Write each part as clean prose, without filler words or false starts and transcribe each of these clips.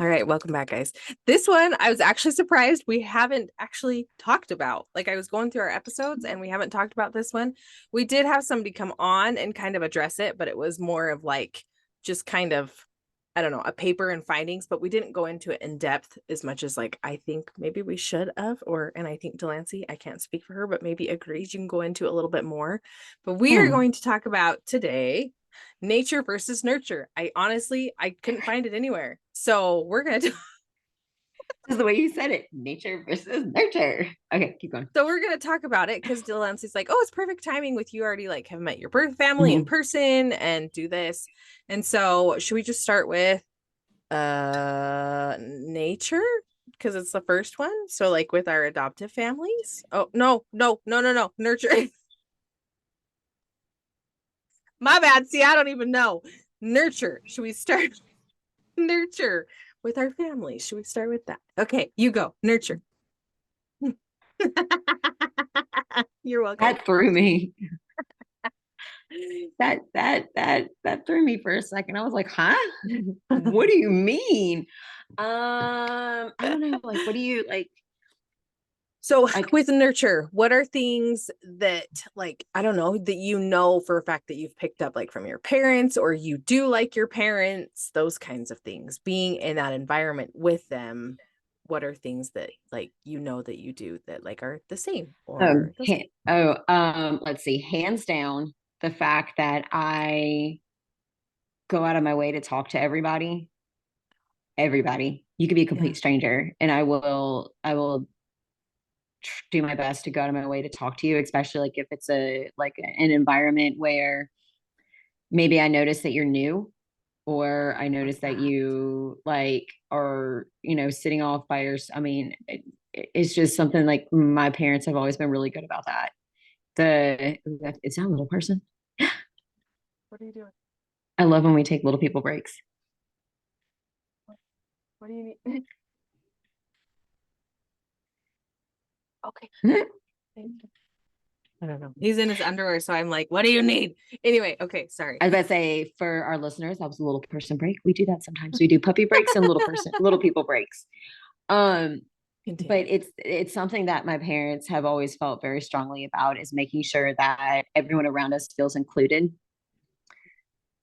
All right, welcome back, guys. This one I was actually surprised we haven't actually talked about. Like I was going through our episodes and we haven't talked about this one. We did have somebody come on and kind of address it, but it was more of like just kind of, I don't know, a paper and findings, but we didn't go into it in depth as much as like I think maybe we should have, and I think Delancey, I can't speak for her, but maybe agrees you can go into a little bit more. But we are going to talk about today nature versus nurture. I couldn't find it anywhere. So we're gonna This is the way you said it. Nature versus nurture. Okay, keep going. so we're gonna talk about it because Delancey's like, oh, it's perfect timing with you already like have met your birth family in Mhm. person and do this. And so should we just start with nature? Because it's the first one. So like with our adoptive families. Oh no. Nurture. My bad. See, I don't even know. Nurture. Should we start nurture with our family? Should we start with that? Okay, you go. Nurture. You're welcome. That threw me. That threw me for a second. I was like, huh? What do you mean? I don't know. Like, what do you like? So Like, with nurture, what are things that like I don't know that you know for a fact that you've picked up like from your parents or you do like your parents, those kinds of things. Being in that environment with them, what are things that like you know that you do that like are the same or those kinds let's see. Hands down, the fact that I go out of my way to talk to everybody. Everybody. You could be a yeah. complete stranger, and I will do my best to go out of my way to talk to you, especially like if it's an environment where maybe I notice that you're new, or I Love notice that that. you like are, sitting off by your, I mean, it's just something like my parents have always been really good about that. Is that a little person? What are you doing? I love when we take little people breaks. What do you need? Okay. Thank you. I don't know. He's in his underwear, so I'm like, what do you need? Anyway, okay, sorry. I was about to say for our listeners, that was a little person break. We do that sometimes. We do puppy breaks and little people breaks. Okay, Um, but continue. it's something that my parents have always felt very strongly about is making sure that everyone around us feels included.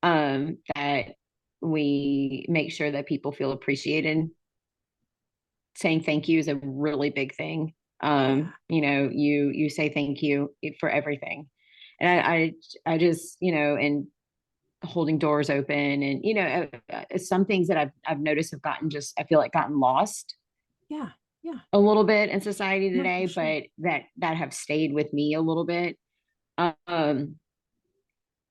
That we make sure that people feel appreciated. Saying thank you is a really big thing. Yeah. You say thank you for everything. And I just, and holding doors open, and some things that I've noticed have gotten, just I feel like, gotten lost Yeah. Yeah. a little bit in society No, for today, sure. but that have stayed with me a little bit. um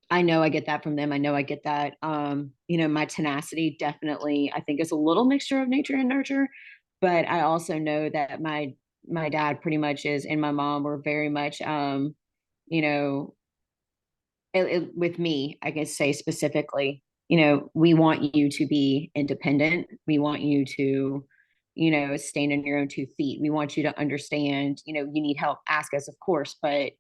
I know I get that from them. I know I get that. My tenacity definitely, I think, is a little mixture of nature and nurture, but I also know that my dad pretty much is, and my mom were very much, you know with me, I can say specifically, we want you to be independent. We want you to, stand on your own 2 feet. We want you to understand, you need help, ask us, of course, but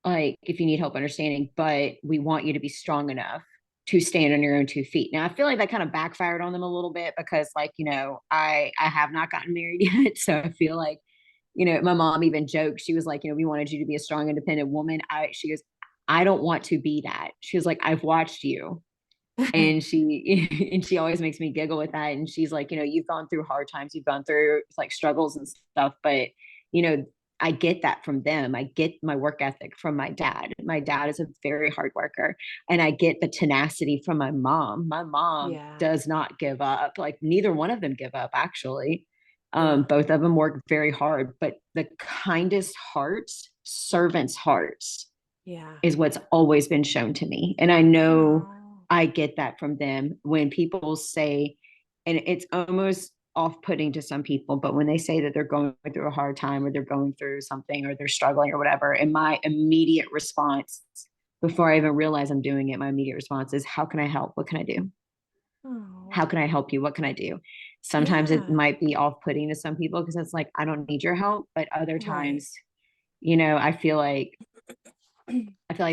like if you need help understanding, but we want you to be strong enough to stand on your own 2 feet. Now, I feel like that kind of backfired on them a little bit because, like, I have not gotten married yet. So I feel like, my mom even joked. She was like, we wanted you to be a strong, independent woman. She goes, I don't want to be that. She was like, I've watched you. And she and she always makes me giggle with that. And she's like, you've gone through hard times, you've gone through like struggles and stuff, but you know, I get that from them. I get my work ethic from my dad. My dad is a very hard worker, and I get the tenacity from my mom. My mom Yeah. does not give up. Like, neither one of them give up, actually. Yeah. Both of them work very hard, but the kindest hearts, servants' hearts, Yeah. is what's always been shown to me. And I know Oh. I get that from them when people say, and it's almost off putting to some people, but when they say that they're going through a hard time, or they're going through something, or they're struggling or whatever, and my immediate response, before I even realize I'm doing it, my immediate response is, how can I help? What can I do? How Oh. can I help you? What can I do? Sometimes it Yeah. might be off putting to some people because it's like, I don't need your help. But other Right. times, I feel like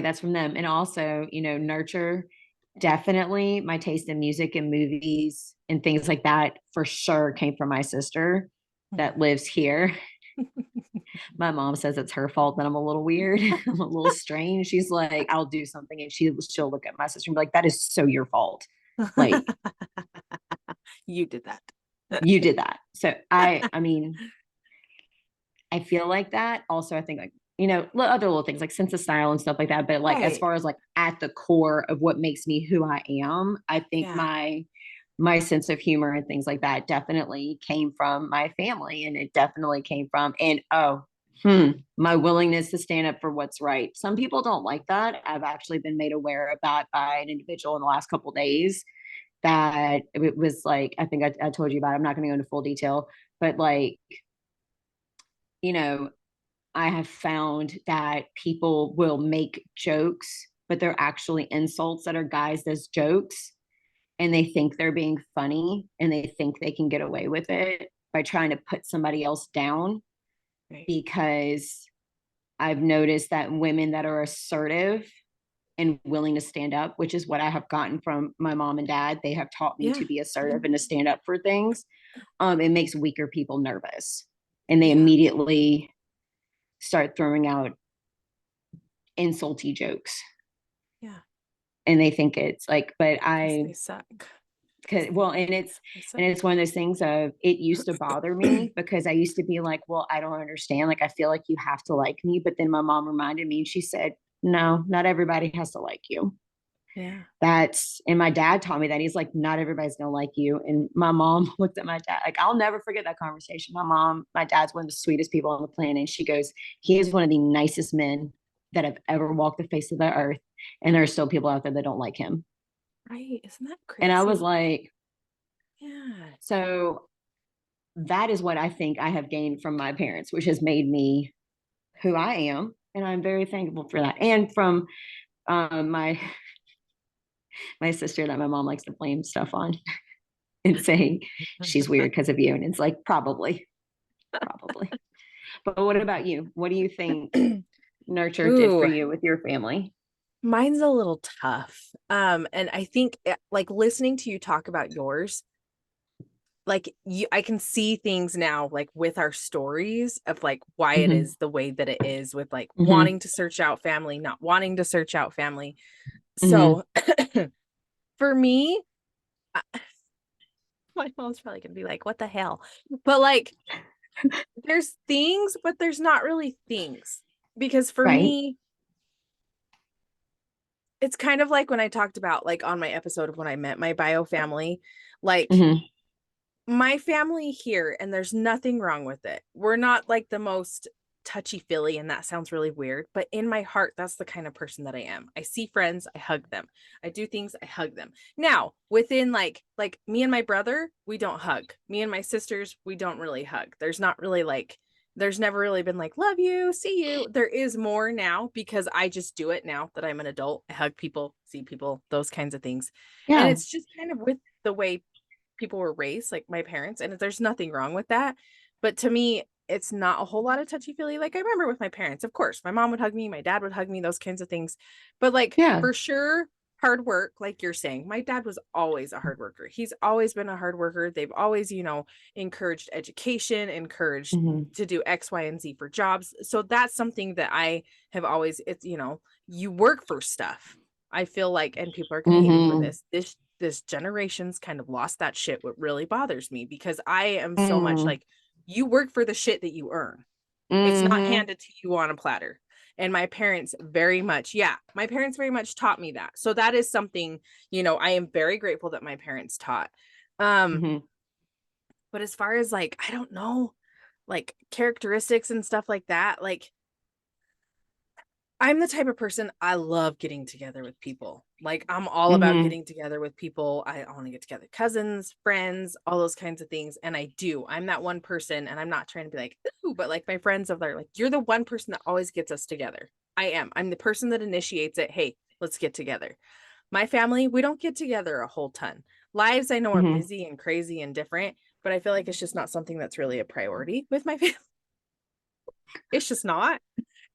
that's from them. And also, nurture. definitely my taste in music and movies and things like that for sure came from my sister that lives here. My mom says it's her fault that I'm a little weird. I'm a little strange. She's like, I'll do something and she'll look at my sister and be like, that is so your fault. Like, You did that. you did that. So I mean, I feel like that. Also, I think like, other little things like sense of style and stuff like that. But like as Right. far as like at the core of what makes me who I am, I think Yeah. my sense of humor and things like that definitely came from my family. And it definitely came from my willingness to stand up for what's right. Some people don't like that. I've actually been made aware of that by an individual in the last couple of days that it was like, I think I told you about it. I'm not going to go into full detail, but like, you know, I have found that people will make jokes, but they're actually insults that are guised as jokes. And they think they're being funny and they think they can get away with it by trying to put somebody else down. Right. Because I've noticed that women that are assertive and willing to stand up, which is what I have gotten from my mom and dad, they have taught me Yeah. to be assertive and to stand up for things. It makes weaker people nervous and they Yeah. immediately start throwing out insulty jokes Yeah. and they think it's like, but Because I they suck. well, and They suck. it's one of those things of it used to bother me because I used to be like, well, I don't understand, like I feel like you have to like me, but then my mom reminded me and she said, no, not everybody has to like you. Yeah. That's and my dad taught me that. He's like, not everybody's gonna like you. And my mom looked at my dad, like I'll never forget that conversation. My dad's one of the sweetest people on the planet, and she goes, he is one of the nicest men that have ever walked the face of the earth, and there are still people out there that don't like him. Right. Isn't that And I was crazy? like, Yeah. so that is what I think I have gained from my parents, which has made me who I am, and I'm very thankful for that. And from my sister that my mom likes to blame stuff on and saying she's weird because of you, and it's like probably. But what about you? What do you think nurture did for Ooh, you with your family? mine's a little tough. And I think like listening to you talk about yours, like I can see things now like with our stories of like why it Mm-hmm. is the way that it is with like Mm-hmm. wanting to search out family, not wanting to search out family. Mm-hmm. So for me, my mom's probably gonna be like, what the hell? But like there's things, but there's not really things. Because for Right. me, it's kind of like when I talked about like on my episode of when I met my bio family, like Mm-hmm. my family here, and there's nothing wrong with it. We're not like the most touchy-feely, and that sounds really weird, but in my heart, that's the kind of person that I am. I see friends, I hug them. I do things, I hug them. Now, within like me and my brother, we don't hug. Me and my sisters, we don't really hug. There's not really like there's never really been like love you, see you. There is more now because I just do it now that I'm an adult. I hug people, see people, those kinds of things. And Yeah. it's just kind of with the way people were raised, like my parents, and there's nothing wrong with that. But to me, it's not a whole lot of touchy feely. Like I remember with my parents, of course, my mom would hug me, my dad would hug me, those kinds of things. But like Yeah. for sure, hard work, like you're saying, my dad was always a hard worker. He's always been a hard worker. They've always, encouraged education, encouraged Mm-hmm. to do X, Y, and Z for jobs. So that's something that I have always, it's, you work for stuff. I feel like, and people are going to hate me for Mm-hmm. this generation's kind of lost that shit. What really bothers me because I am so much Mm-hmm. like you work for the shit that you earn. It's not Mm-hmm. handed to you on a platter. And my parents very much taught me that. So that is something, I am very grateful that my parents taught. Um, Mm-hmm. but as far as like, I don't know, like characteristics and stuff like that, like I'm the type of person I love getting together with people. Like I'm all about Mm-hmm. getting together with people. I want to get together, cousins, friends, all those kinds of things. And I do. I'm that one person, and I'm not trying to be like, ooh, but like my friends of there, like you're the one person that always gets us together. I am. I'm the person that initiates it. Hey, let's get together. My family, we don't get together a whole ton. Lives I know are Mm-hmm. busy and crazy and different, but I feel like it's just not something that's really a priority with my family. It's just not.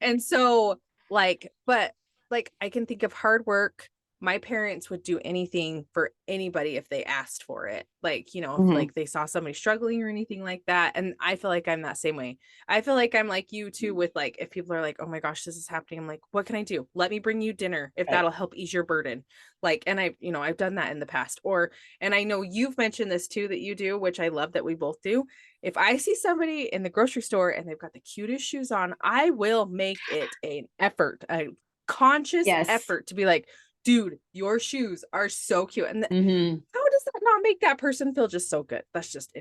And so, but like I can think of hard work, my parents would do anything for anybody if they asked for it. Like, you know, if Hmm. like they saw somebody struggling or anything like that. And I feel like I'm that same way. I feel like I'm like you too, with like, if people are like, oh my gosh, this is happening, I'm like, what can I do? Let me bring you dinner if Right. that'll help ease your burden. Like, and I, you know, I've done that in the past. Or, and I know you've mentioned this too that you do, which I love that we both do. If I see somebody in the grocery store and they've got the cutest shoes on, I will make it an effort, a conscious Yes. effort to be like, dude, your shoes are so cute. And Hmm. how does that not make that person feel just so good? That's just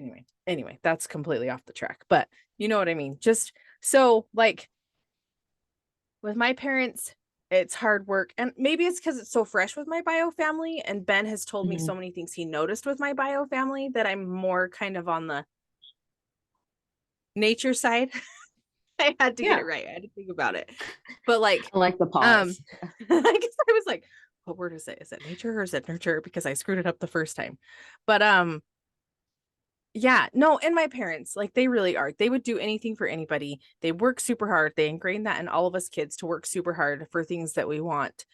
anyway, that's completely off the track, but you know what I mean. Just so like with my parents, it's hard work. And maybe it's because it's so fresh with my bio family. And Ben has told me Hmm. so many things he noticed with my bio family that I'm more kind of on the nature side. I had to get it Yeah. right. I had to think about it. But like, I like the um, pause. I guess I was like, what word is it? Is it nature or is it nurture? Because I screwed it up the first time. But yeah, no, and my parents, like they really are. They would do anything for anybody. They work super hard. They ingrained that in all of us kids to work super hard for things that we want.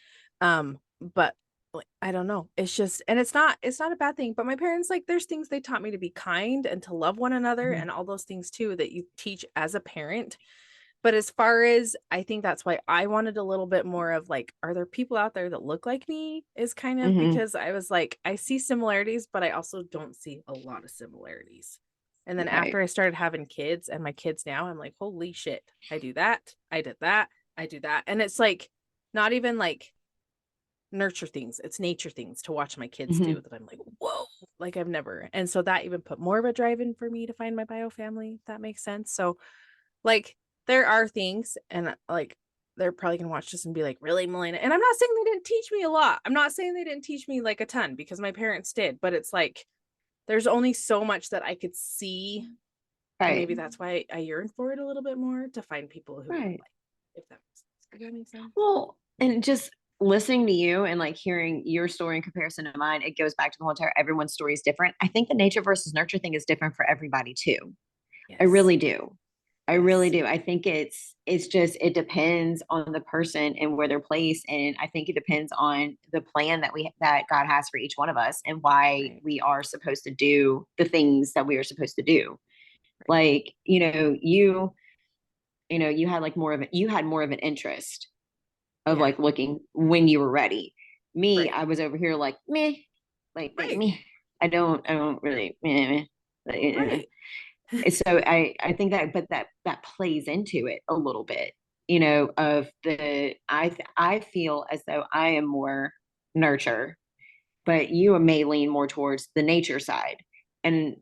But like I don't know. It's just and it's not a bad thing, but my parents like there's things they taught me to be kind and to love one another Mhm. and all those things too that you teach as a parent. But as far as I think that's why I wanted a little bit more of like, are there people out there that look like me? Is kind of Mhm. because I was like, I see similarities, but I also don't see a lot of similarities. And then Right. after I started having kids and my kids now, I'm like, holy shit, I do that. I did that. I do that. And it's like not even like nurture things, it's nature things to watch my kids do Mhm. that I'm like, whoa, like I've never. And so that even put more of a drive in for me to find my bio family, if that makes sense. So like there are things and like they're probably gonna watch this and be like, really, Melina? And I'm not saying they didn't teach me a lot. I'm not saying they didn't teach me like a ton because my parents did, but it's like there's only so much that I could see. And Right. maybe that's why I yearn for it a little bit more to find people who Right. like, if that makes sense. Does that make sense? Well, and just listening to you and like hearing your story in comparison to mine, it goes back to the whole entire everyone's story is different. I think the nature versus nurture thing is different for everybody too. I Yes. really do. I really Yes. do. I think it's just it depends on the person and where they're placed, and I think it depends on the plan that God has for each one of us and why Right. we are supposed to do the things that we are supposed to do. Right. Like you had like you had more of an interest of Yeah. like looking when you were ready. Me, Right. I was over here like meh, like Right. me. I don't really meh, meh. Right. So I think that but that plays into it a little bit, of the I feel as though I am more nurture, but you may lean more towards the nature side. And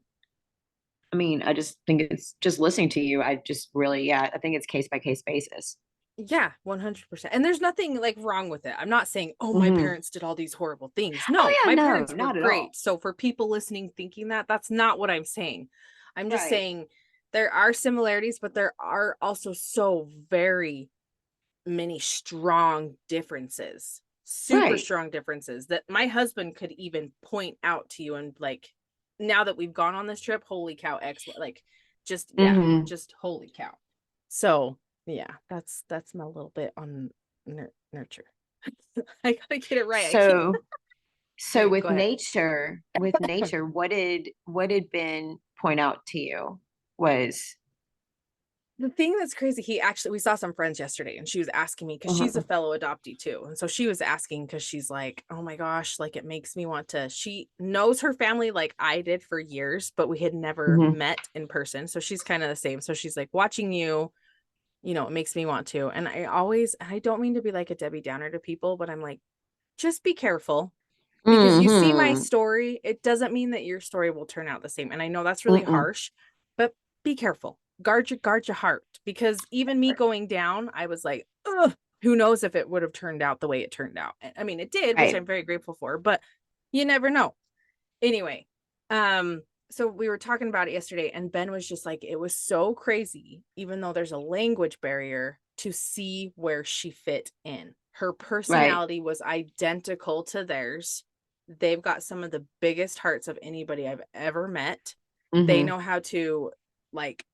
I mean, I just think it's just listening to you, I just really, yeah, I think it's case by case basis. Yeah, 100%. And there's nothing like wrong with it. I'm not saying, oh, my Hmm. parents did all these horrible things. Oh No, yeah, my no, parents were not at all. great. So for people listening thinking that, that's not what I'm saying. I'm just Right. saying there are similarities, but there are also so very many strong differences, super Right. strong differences that my husband could even point out to you and like, now that we've gone on this trip, holy cow, X, like just, yeah, Hmm. just holy cow. So yeah, that's my little bit on nurture. I gotta get it right. I can't. So All so right, go ahead. with nature, what did Ben point out to you was The thing that's crazy, we saw some friends yesterday and she was asking me because she's a uh fellow adoptee too. And so she was asking because she's like, oh my gosh, like it makes me want to. She knows her family like I did for years, but we had never mhm. met in person. So she's kind of the same. So she's like, watching you, it makes me want to. And I don't mean to be like a Debbie Downer to people, but I'm like, just be careful because you see my Mhm. story. It doesn't mean that your story will turn out the same. And I know that's really Mm-mm. harsh, but be careful. Guard your heart because even me going down, I was like, ugh, who knows if it would have turned out the way it turned out. I mean, it did, which Right. I'm very grateful for, but you never know. Anyway, so we were talking about it yesterday, and Ben was just like, it was so crazy, even though there's a language barrier, to see where she fit in. Her Right. personality was identical to theirs. They've got some of the biggest hearts of anybody I've ever met. They Mhm. know how to, like,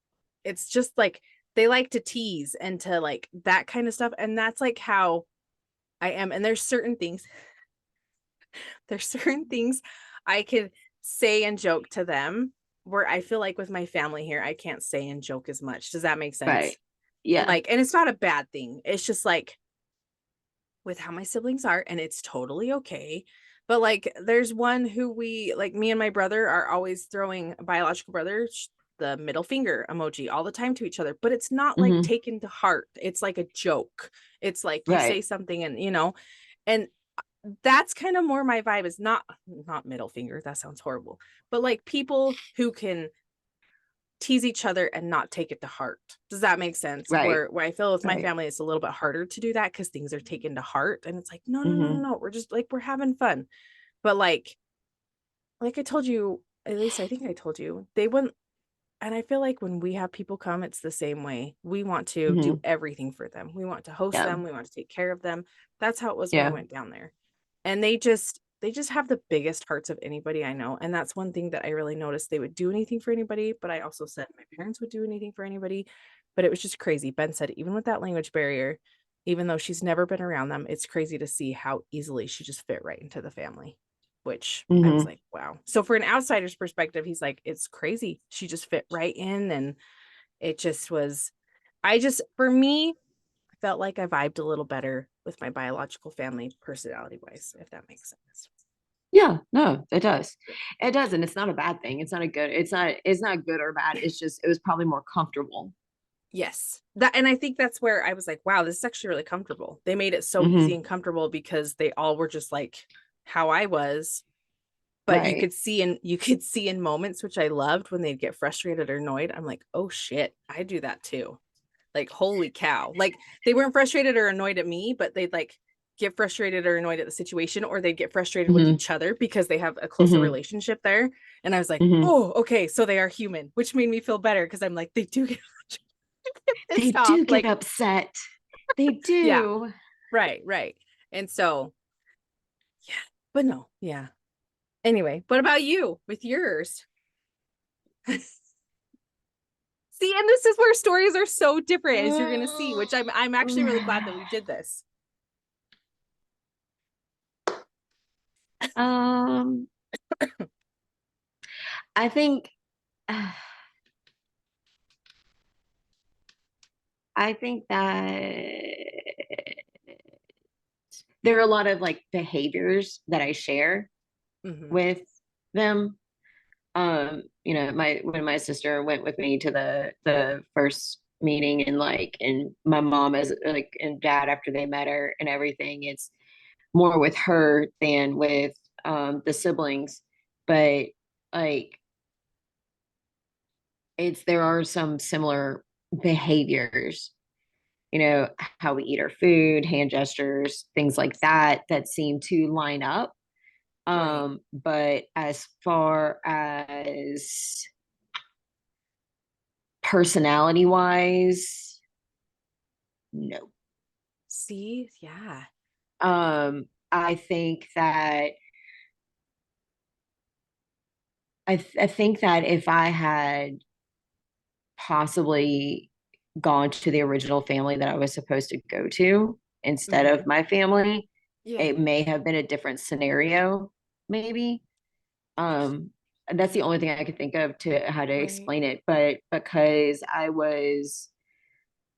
it's just like they like to tease and to like that kind of stuff. And that's like how I am. And there's certain things There's certain things I could say and joke to them where I feel like with my family here, I can't say and joke as much. Does that make sense? Right. Yeah. Like, and it's not a bad thing. It's just like with how my siblings are, and it's totally okay. But like, there's one who like me and my brother are always throwing biological brothers the middle finger emoji all the time to each other, but it's not like Hmm. taken to heart. It's like a joke. It's like you say Right. something and and that's kind of more my vibe is not middle finger. That sounds horrible. But like people who can tease each other and not take it to heart. Does that make sense? Right. Where I feel with my Right. family, it's a little bit harder to do that because things are taken to heart. And it's like, no, no, no, no, Hmm. no. We're just like we're having fun. But like I told you, at least I think I told you, they wouldn't. And I feel like when we have people come, it's the same way. We want to do Hmm. everything for them. We want to host Yeah. them. We want to take care of them. That's how it was when we Yeah. went down there. And they just have the biggest hearts of anybody I know. And that's one thing that I really noticed. They would do anything for anybody, but I also said my parents would do anything for anybody. But it was just crazy. Ben said, even with that language barrier, even though she's never been around them, it's crazy to see how easily she just fit right into the family, which I was Hmm. like, wow. So for an outsider's perspective, he's like, it's crazy. She just fit right in. And it just was, for me, I felt like I vibed a little better with my biological family personality wise, if that makes sense. Yeah, no, it does. It does. And it's not a bad thing. It's not good or bad. It's just, it was probably more comfortable. Yes. And I think that's where I was like, wow, this is actually really comfortable. They made it so easy Hmm. and comfortable because they all were just like how I was. But Right. you could see in moments, which I loved when they'd get frustrated or annoyed. I'm like, oh shit, I do that too. Like, holy cow. Like they weren't frustrated or annoyed at me, but they'd like get frustrated or annoyed at the situation, or they'd get frustrated with Hmm. each other because they have a closer Hmm. relationship there. And I was like, Hmm. oh, okay, so they are human, which made me feel better because I'm like, they do get They pissed off. do get Like, upset. They yeah, do. right, right. And so, yeah, but no, yeah. Anyway, what about you with yours? See, and this is where stories are so different as you're gonna see, which I'm actually really glad that we did this. Um, I think I think that there are a lot of like behaviors that I share Mm-hmm. with them. My when my sister went with me to the first meeting, and my mom as like and dad after they met her and everything, it's more with her than with the siblings. But like it's there are some similar behaviors, how we eat our food, hand gestures, things like that that seem to line up. Right. But as far as personality wise, no. See, yeah. I think that I think that if I had possibly gone to the original family that I was supposed to go to instead Mm-hmm. of my family, Yeah. it may have been a different scenario, maybe. Um, that's the only thing I could think of to how to Right. explain it. But because I was,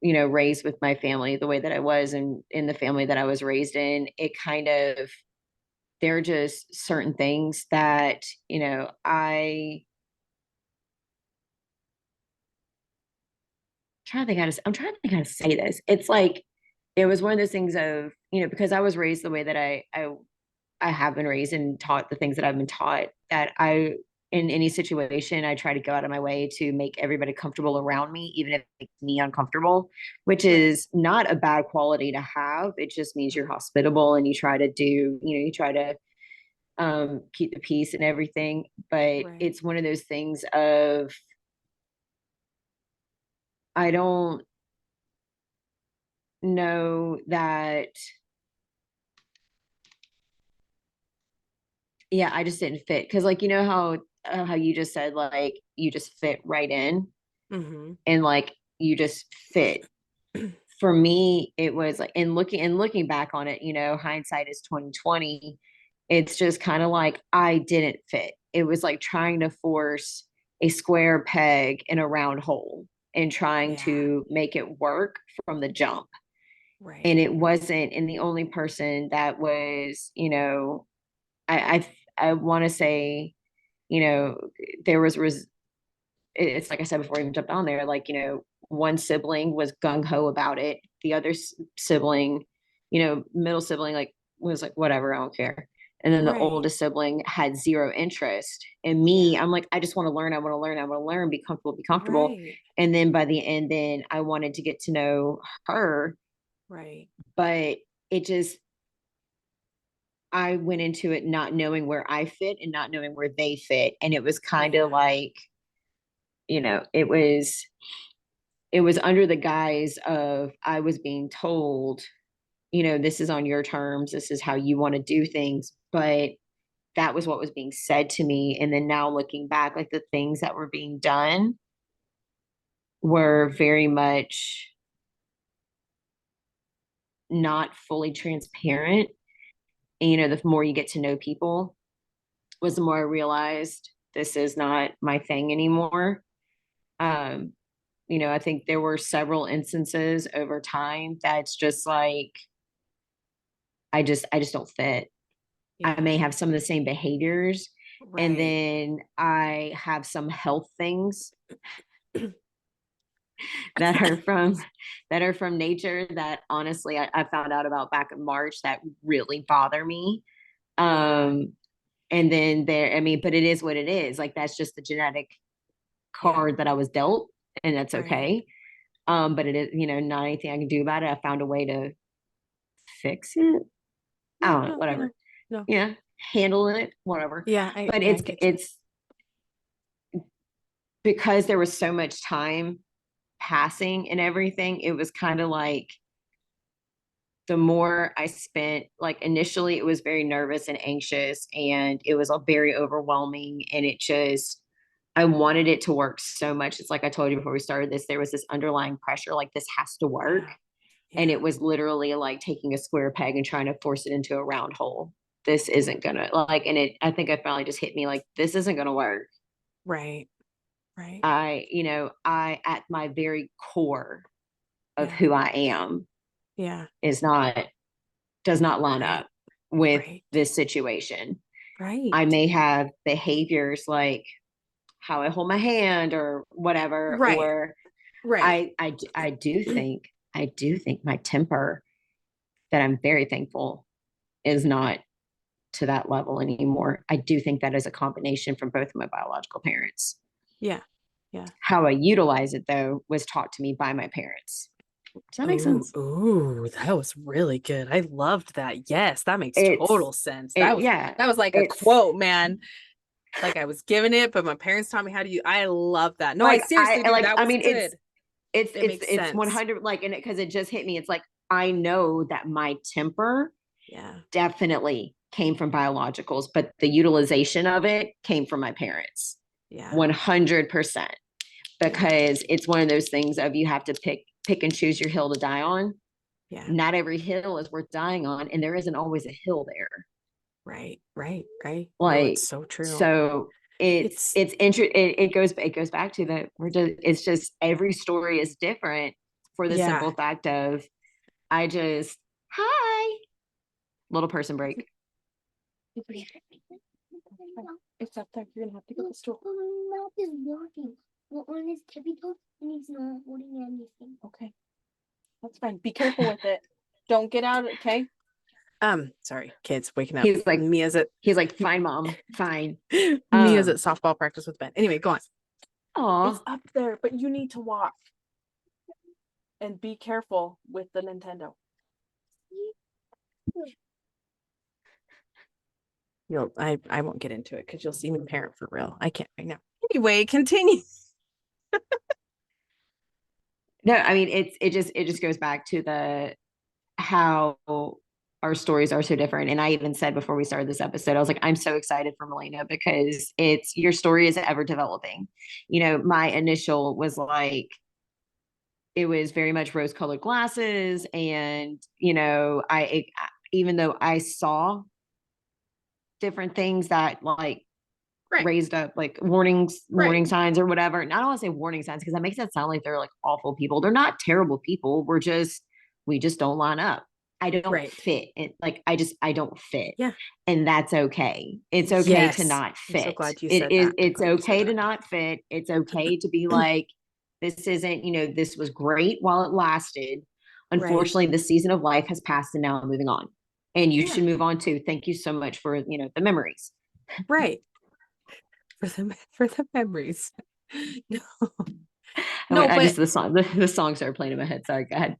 raised with my family the way that I was, and in the family that I was raised in, it kind of there are just certain things that, I'm trying to think how to say this. It's like it was one of those things of, because I was raised the way that I have been raised and taught the things that I've been taught, that in any situation, I try to go out of my way to make everybody comfortable around me, even if it makes me uncomfortable, which Right. is not a bad quality to have. It just means you're hospitable and you try to keep the peace and everything. But Right. it's one of those things of, I don't know that, yeah, I just didn't fit. Cause like, how you just said, like, you just fit right in, Mm-hmm. and like, you just fit. For me, it was like, and looking back on it, hindsight is 2020. It's just kind of like I didn't fit. It was like trying to force a square peg in a round hole and trying Yeah. to make it work from the jump. Right. And it wasn't, and the only person that was, I want to say, you know, there was it's like I said before I even jumped on there, like, one sibling was gung ho about it. The other sibling, middle sibling, like, was like, whatever, I don't care. And then the Right. oldest sibling had zero interest. And Yeah. me, I'm like, I just want to learn. I want to learn. I want to learn, be comfortable, be comfortable. Right. And then by the end, then I wanted to get to know her, Right. but it just, I went into it not knowing where I fit and not knowing where they fit. And it was kind of Yeah. like, it was under the guise of I was being told, this is on your terms, this is how you want to do things. But that was what was being said to me. And then now looking back, like the things that were being done were very much not fully transparent. And, the more you get to know people, was the more I realized this is not my thing anymore. Um, I think there were several instances over time that's just like, I just don't fit. I Yeah. may have some of the same behaviors, and Right. then I have some health things that are from nature that honestly I found out about back in March that really bother me. Yeah. Um, and then I mean, but it is what it is. Like that's just the genetic Yeah. card that I was dealt, and that's Right. okay. But it is, not anything I can do about it. I found a way to fix it. I Yeah. don't know, No, whatever. no. Yeah, handle it, whatever. But I get you. it's because there was so much time passing and everything, it was kind of like the more I spent, like initially it was very nervous and anxious and it was all very overwhelming. And I wanted it to work so much. It's like I told you before we started this, there was this underlying pressure, like this has to work. Yeah. And Yeah. it was literally like taking a square peg and trying to force it into a round hole. This isn't gonna like, and I think it finally just hit me like, this isn't gonna work. Right. Right. I at my very core of Yeah. who I am Yeah. is not does not line Right. up with Right. this situation. I Right. may have behaviors like how I hold my hand or whatever, Right. or Right. I do think my temper that I'm very thankful is not to that level anymore. I do think that is a combination from both of my biological parents. Yeah. Yeah. How I utilize it though was taught to me by my parents. Does that make Ooh, sense? ooh, that was really good. I loved that. Yes, that makes It's total sense. it yeah, That was like a it's quote, man. Like I was giving it, but my parents taught me how to use. I love that. No, I like seriously do. like That I was mean good. it's It it's makes it's sense. 100 like, and because it just hit me, it's like I know that my temper Yeah. definitely came from biologicals, but the utilization of it came from my parents. Yeah. 100%, Yeah. because it's one of those things of you have to pick and choose your hill to die on. Yeah. Not every hill is worth dying on, and there isn't always a hill there. Right. Right. Right. No, it's Like, so true. so It's it goes back to that it's just every story is different for the yeah. simple fact of I just hi little person break. It's up there. You're gonna have to get the stool. Mouth is walking. Well, on his tippy toes, and he's not holding anything. Okay. That's fine. Be careful with it. Don't get out, okay? Sorry, kids waking up. He's like Mia's fine mom, fine. at um softball practice with Ben. Anyway, go on. It's oh up there, but you need to walk. And be careful with the Nintendo. I won't get into it because you'll see me parent for real. I can't right now. Anyway, continue. no, I mean it just goes back to the how our stories are so different. And I even said before we started this episode, I was like, I'm so excited for Melina because it's your story is ever developing. My initial was like, it was very much rose colored glasses. And, I even though I saw different things that like Right. raised up like warning Right. signs or whatever. And I don't want to say warning signs because that makes it sound like they're like awful people. They're not terrible people. We just don't line up. I don't Right. fit. I don't fit. Yeah. And that's okay. It's okay to Yes. not I'm so fit. glad you said that. It's Glad you said okay to that. not fit. It's okay to be like, this isn't, this was great while it lasted. Right. Unfortunately, the season of life has passed and now I'm moving on. And you Yeah. should move on too. Thank you so much for, the memories. Right. For the memories. No. No, I but just the song started playing in my head. Sorry, go ahead.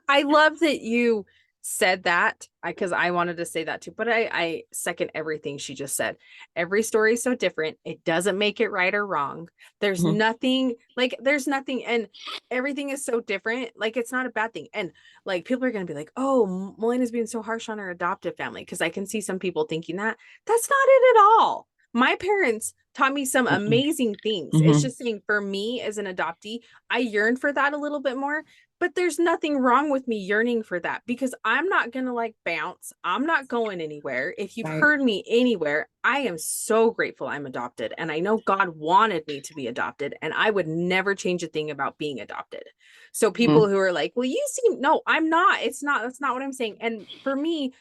I love that you said that because I wanted to say that too, but I second everything she just said. Every story is so different. It doesn't make it right or wrong. There's Mhm. nothing and everything is so different. Like it's not a bad thing. And like people are going to be like, oh, Melena's being so harsh on her adoptive family. Cause I can see some people thinking that that's not it at all. My parents taught me some amazing things. It's just saying for me as an adoptee, I yearn for that a little bit more. But there's nothing wrong with me yearning for that because I'm not going to like bounce. I'm not going anywhere. If you've Right. heard me anywhere, I am so grateful I'm adopted. And I know God wanted me to be adopted. And I would never change a thing about being adopted. So people who are like, well, you seem, no, I'm not. That's not what I'm saying. And for me,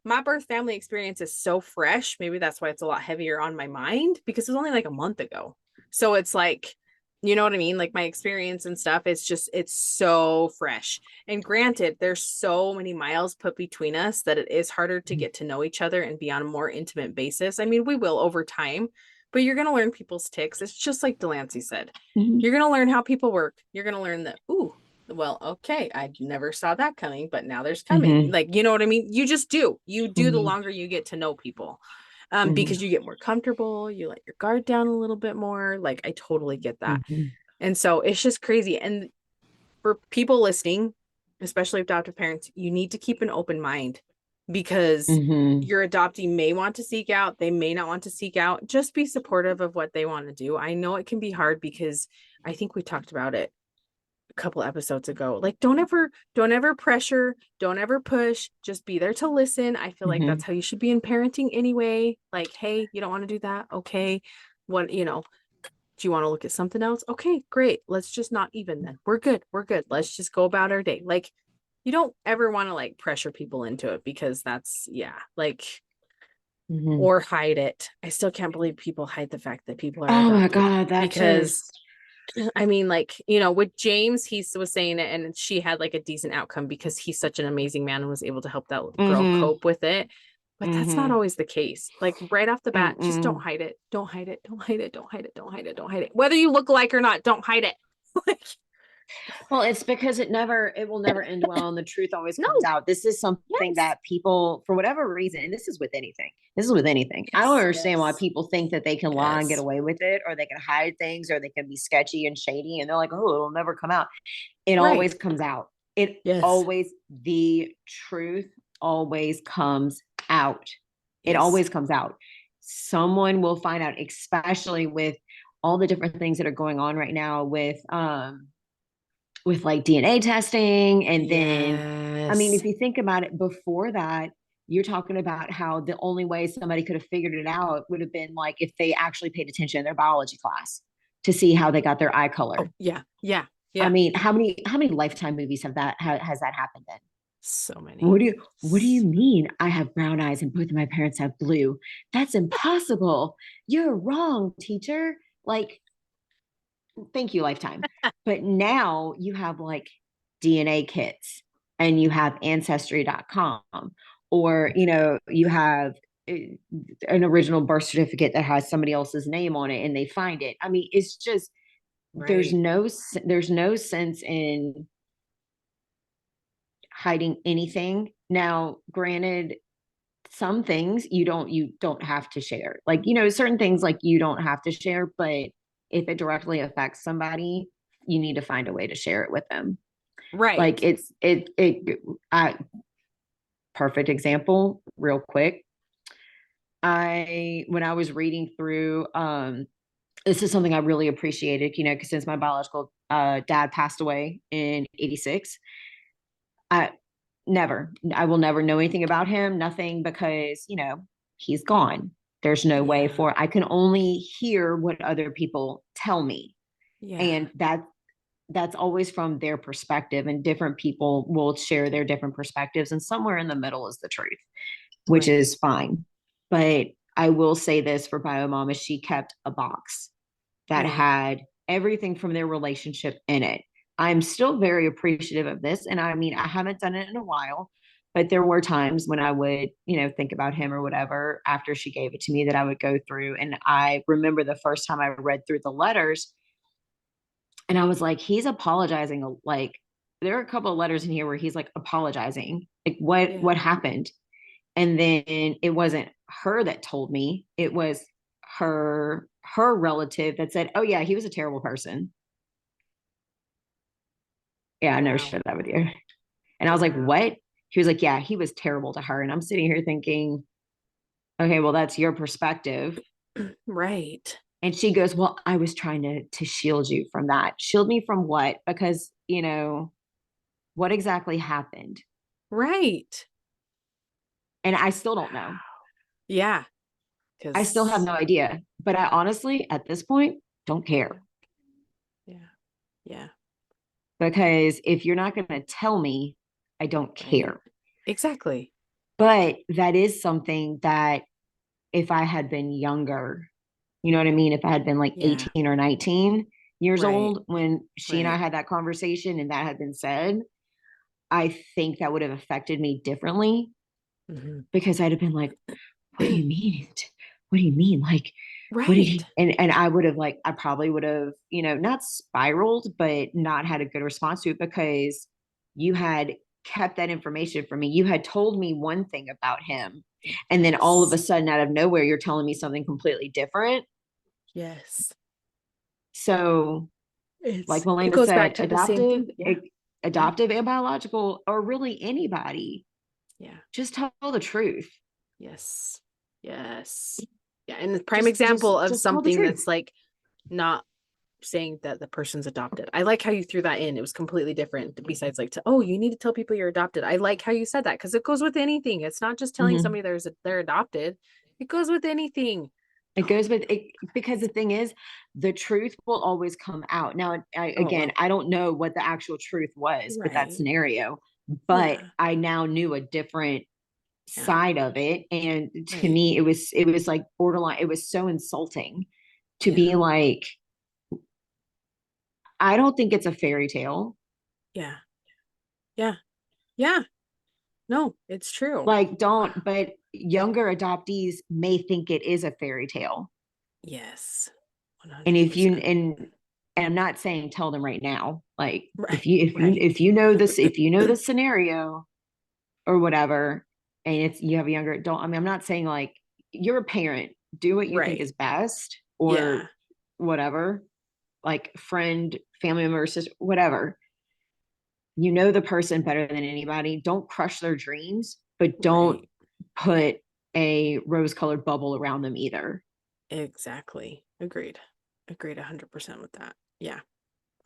my birth family experience is so fresh. Maybe that's why it's a lot heavier on my mind because it was only like a month ago. So it's like, you know what I mean? Like my experience and stuff, it's so fresh. And granted, there's so many miles put between us that it is harder to get to know each other and be on a more intimate basis. I mean, we will over time, but you're going to learn people's ticks. It's just like Delancey said. You're going to learn how people work. You're going to learn that, ooh, well, okay, I never saw that coming, but now there's coming. Like, you know what I mean? You just do. You do the longer you get to know people. Because you get more comfortable, you let your guard down a little bit more. Like, I totally get that. And so it's just crazy. And for people listening, especially adoptive parents, you need to keep an open mind because your adoptee may want to seek out, they may not want to seek out. Just be supportive of what they want to do. I know it can be hard because I think we talked about it a couple episodes ago. Like don't ever pressure, don't ever push, just be there to listen. I feel like that's how you should be in parenting anyway. Like, hey, you don't want to do that. Okay. What, do you want to look at something else? Okay, great. Let's just not even then. We're good. Let's just go about our day. Like you don't ever want to like pressure people into it because that's like or hide it. I still can't believe people hide the fact that people are Oh my adopted God, that because I mean, like, with James, he was saying it and she had like a decent outcome because he's such an amazing man and was able to help that girl cope with it. But that's not always the case. Like right off the bat, just don't hide it. Don't hide it. Don't hide it. Don't hide it. Don't hide it. Don't hide it. Whether you look alike or not, don't hide it. Like, Well, it's because it will never end well, and the truth always no. comes out. This is something Yes. that people, for whatever reason, and this is with anything. I don't understand why people think that they can lie and get away with it, or they can hide things, or they can be sketchy and shady, and they're like, "Oh, it'll never come out." It always comes out. The truth always comes out. It always comes out. Someone will find out, especially with all the different things that are going on right now with like DNA testing. And then, I mean, if you think about it, before that, you're talking about how the only way somebody could have figured it out would have been like if they actually paid attention in their biology class to see how they got their eye color. Oh, yeah. I mean, how many Lifetime movies has that happened in? So many. What do you mean I have brown eyes and both of my parents have blue? That's impossible. You're wrong, teacher. Like, thank you, Lifetime. But now you have like DNA kits and you have ancestry.com, or you have an original birth certificate that has somebody else's name on it and they find it. I mean, it's just there's no sense in hiding anything. Now, granted, some things you don't have to share. Like, certain things like you don't have to share, but if it directly affects somebody, you need to find a way to share it with them. Right. Like perfect example, real quick. When I was reading through, this is something I really appreciated, because since my biological dad passed away in 86, I will never know anything about him, nothing, because, he's gone. There's no way Yeah. for, I can only hear what other people tell me. Yeah. And that's always from their perspective, and different people will share their different perspectives, and somewhere in the middle is the truth, which Right. is fine. But I will say this for BioMom, is she kept a box that Right. had everything from their relationship in it. I'm still very appreciative of this. And I mean, I haven't done it in a while, but there were times when I would, think about him or whatever after she gave it to me, that I would go through. And I remember the first time I read through the letters, and I was like, he's apologizing. Like, there are a couple of letters in here where he's like apologizing. Like, what Yeah. what happened? And then it wasn't her that told me, it was her relative that said, oh yeah, he was a terrible person. Yeah, I never Wow. shared that with you. And I was like, Wow. what? He was like, yeah, he was terrible to her. And I'm sitting here thinking, okay, well, that's your perspective. Right. And she goes, well, I was trying to shield you from that. Shield me from what? Because, what exactly happened? Right. And I still don't know. Yeah. I still have no idea. But I honestly, at this point, don't care. Yeah. Yeah. Because if you're not going to tell me, I don't care. Exactly. But that is something that, if I had been younger, you know what I mean? If I had been like Yeah. 18 or 19 years Right. old when she and I Right. had that conversation and that had been said, I think that would have affected me differently, Mhm. because I'd have been like, what do you mean? What do you mean? Like, what did Right. he, and I would have, like, I probably would have, not spiraled, but not had a good response to it, because you had kept that information from me. You had told me one thing about him, and then all of a Yes. sudden, out of nowhere, you're telling me something completely different. Yes. So, like It Melena goes back said, to the same thing. Yeah. adoptive and biological, or really anybody, Yeah. just tell the truth. Yes. Yes. Yeah. And the prime Just example of just tell the something truth. that's like not saying that the person's adopted. I like how you threw that in. It was completely different besides like oh, you need to tell people you're adopted. I like how you said that, because it goes with anything. It's not just telling Mhm. somebody they're adopted. It goes with anything. It goes with it, because the thing is, the truth will always come out. Now, Oh, I don't know what the actual truth was with that right. scenario, but Yeah. I now knew a different Yeah. side of it. And to Right. me, it was like borderline. It was so insulting to Yeah. be like, I don't think it's a fairy tale. Yeah. Yeah. Yeah. No, it's true. Like, don't, but younger adoptees may think it is a fairy tale. Yes. And if you, 100%. and I'm not saying tell them right now, like, Right. if you know this, if you know the scenario or whatever, and you have a younger adult, I mean, I'm not saying, like, you're a parent, do what you think Right. is best, Yeah. or whatever, like friend, family member, sister, whatever. You know the person better than anybody. Don't crush their dreams, but don't Right. put a rose-colored bubble around them either. Exactly. Agreed. Agreed 100% with that. Yeah.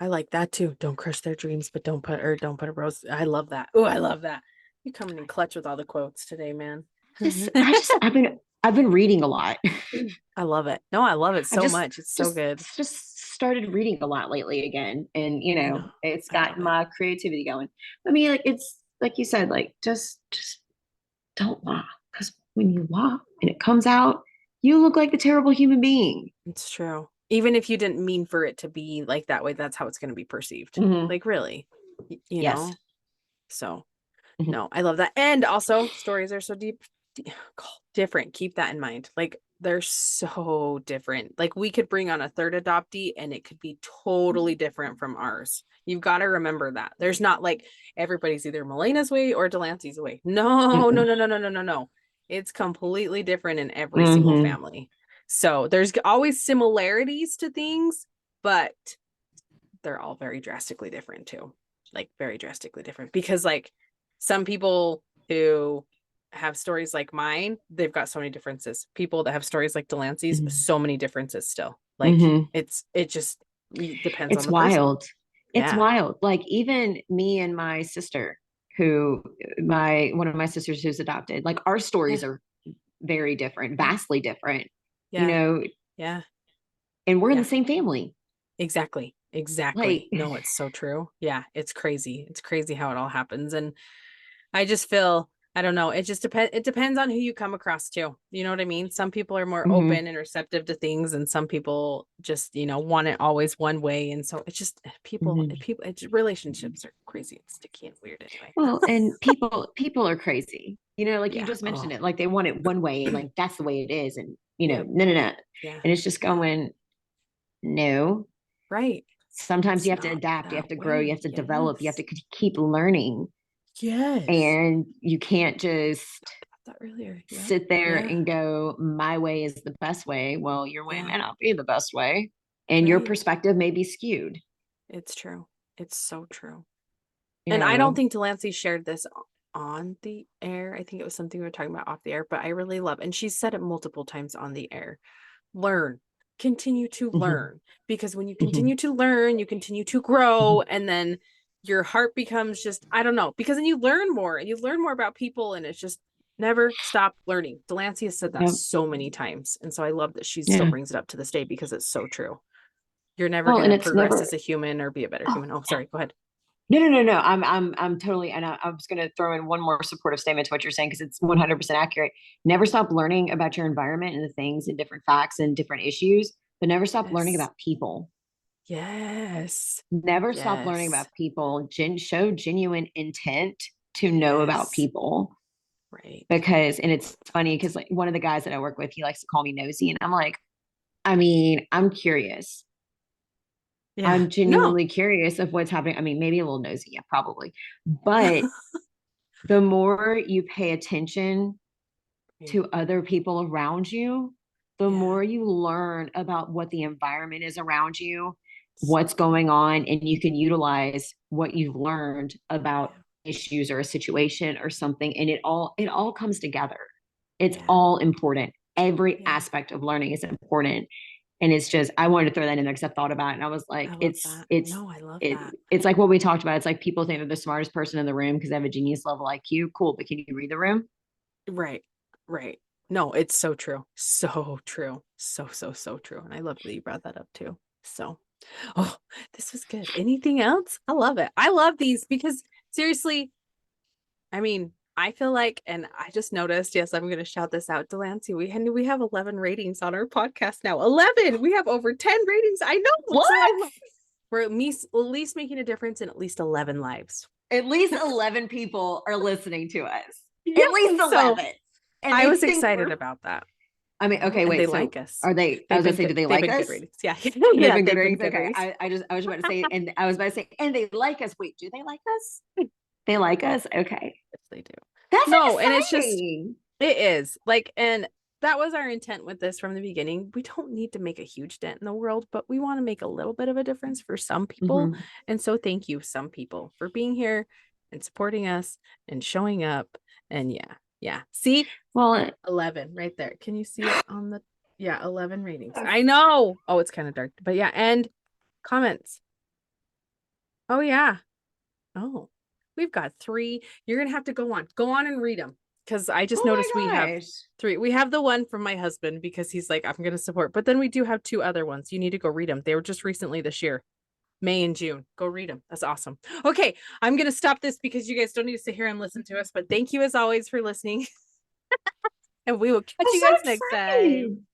I like that too. Don't crush their dreams, but don't put a rose. I love that. Oh, I love that. You coming in clutch with all the quotes today, man. I've been reading a lot. I love it. No, I love it I've so much. It's so good. just started reading a lot lately again, and No, it's I love gotten it. my creativity going. I mean, like, it's like you said, like, just don't lie, because when you lie and it comes out, you look like the terrible human being. It's true. Even if you didn't mean for it to be like that way, that's how it's going to be perceived. Mhm. Like, really, you Yes. know? So, Mhm. no, I love that. And also, stories are so different. Keep that in mind. Like, they're so different. Like, we could bring on a third adoptee and it could be totally different from ours. You've got to remember that. There's not like everybody's either Melena's way or Delancey's way. No, no, Mm-mm. no, no, no, no, no, no. It's completely different in every single Mhm. family. So there's always similarities to things, but they're all very drastically different too. Like, very drastically different, because like some people who have stories like mine, they've got so many differences. People that have stories like Delancey's, Mhm. so many differences still. Like, Mhm. it just depends on It's the person. wild. It's Yeah. wild. Like, even me and my sister, one of my sisters who's adopted, like, our stories Yeah. are very different, vastly different, you Yeah. know, Yeah. and we're in Yeah. the same family. Exactly. Exactly. No, it's so true. Yeah, it's crazy. It's crazy how it all happens. And I just feel, I don't know, it just depends. It depends on who you come across too. You know what I mean? Some people are more Mhm. open and receptive to things, and some people just, want it always one way. And so it's just Mhm. relationships are crazy and sticky and weird anyway. Well, and people are crazy. Like you Yeah. just mentioned Oh, it, like they want it one way and like that's the way it is. And yep. no, no, no. Yeah. And it's just going, no. Right. Sometimes It's you have to not adapt, you that have to grow, you way. have to develop, you have Yes. to keep learning. Yes. And you can't just That earlier. Yeah. sit there Yeah. and go, my way is the best way. Well, your way Yeah. may not be the best way. And your Right. perspective may be skewed. It's true. It's so true. You And I don't know, think Delancey shared this on the air. I think it was something we were talking about off the air, but I really love, and she said it multiple times on the air. Learn, continue to Mhm, learn, because when you mhm, continue to learn, you continue to grow, and then your heart becomes just, I don't know, because then you learn more and you learn more about people, and it's just never stop learning. Delancey has said that yep, so many times. And so I love that she still yeah. brings it up to this day because it's so true. You're never Well, going and to it's progress never. as a human or be a better Oh, human. Oh, sorry. Go ahead. no, no, no, no. I'm totally, and I was going to throw in one more supportive statement to what you're saying because it's 100% accurate. Never stop learning about your environment and the things and different facts and different issues, but never stop learning Yes. about people. Yes. Never stop learning Yes. about people. Show genuine intent to know about Yes. people. Right. Because, and it's funny because like one of the guys that I work with, he likes to call me nosy, and I'm like, I mean, I'm curious. Yeah. I'm No. genuinely curious of what's happening. I mean, maybe a little nosy, yeah, probably. But the more you pay attention Right. to other people around you, the Yeah. more you learn about what the environment is around you, what's going on, and you can utilize what you've learned about Yeah. issues or a situation or something. And it all comes together. It's Yeah. all important. Every Yeah. aspect of learning is important. And it's just, I wanted to throw that in there because I thought about it and I was I like, love that. No, I love that. it's like what we talked about. It's like people think they're the smartest person in the room because they have a genius level IQ. Cool, but can you read the room? Right. Right. No, it's so true. So true. So, so, so true. And I love that you brought that up too. So, oh, this was good. Anything else? I love it. I love these because seriously, I mean, I feel like, and I just noticed, yes, I'm going to shout this out, Delancey. We have 11 ratings on our podcast now. 11. We have over 10 ratings. I know. What? So I love we're at least making a difference in at least 11 lives. At least 11 people are listening to us. Yeah. At least So 11. And I they was think excited we're, about that. I mean, okay, And they wait. So like us. are they, I They've was gonna been say, do good. they They've like been good us? ratings. Yeah. They've Yeah. been good They've been ratings. good Okay. ratings. I was about to say, and I was about to say, and they like us. Wait, do they like us? They like us? Okay. Yes, they do. That's No, and it's just, exciting. it is like, and that was our intent with this from the beginning. We don't need to make a huge dent in the world, but we want to make a little bit of a difference for some people. Mhm. And so thank you, some people, for being here and supporting us and showing up. And yeah, yeah. See, Well, 11 right there. Can you see it on the, yeah, 11 ratings. I know. Oh, it's kind of dark, but yeah. And comments. Oh, yeah. Oh, we've got 3. You're going to have to go on and read them. Because I just oh noticed we my have gosh. 3. We have the one from my husband because he's like, I'm going to support. But then we do have 2 other ones. You need to go read them. They were just recently this year, May and June. Go read them. That's awesome. Okay, I'm going to stop this because you guys don't need to sit here and listen to us. But thank you as always for listening. And we will catch That's you so guys next time. exciting.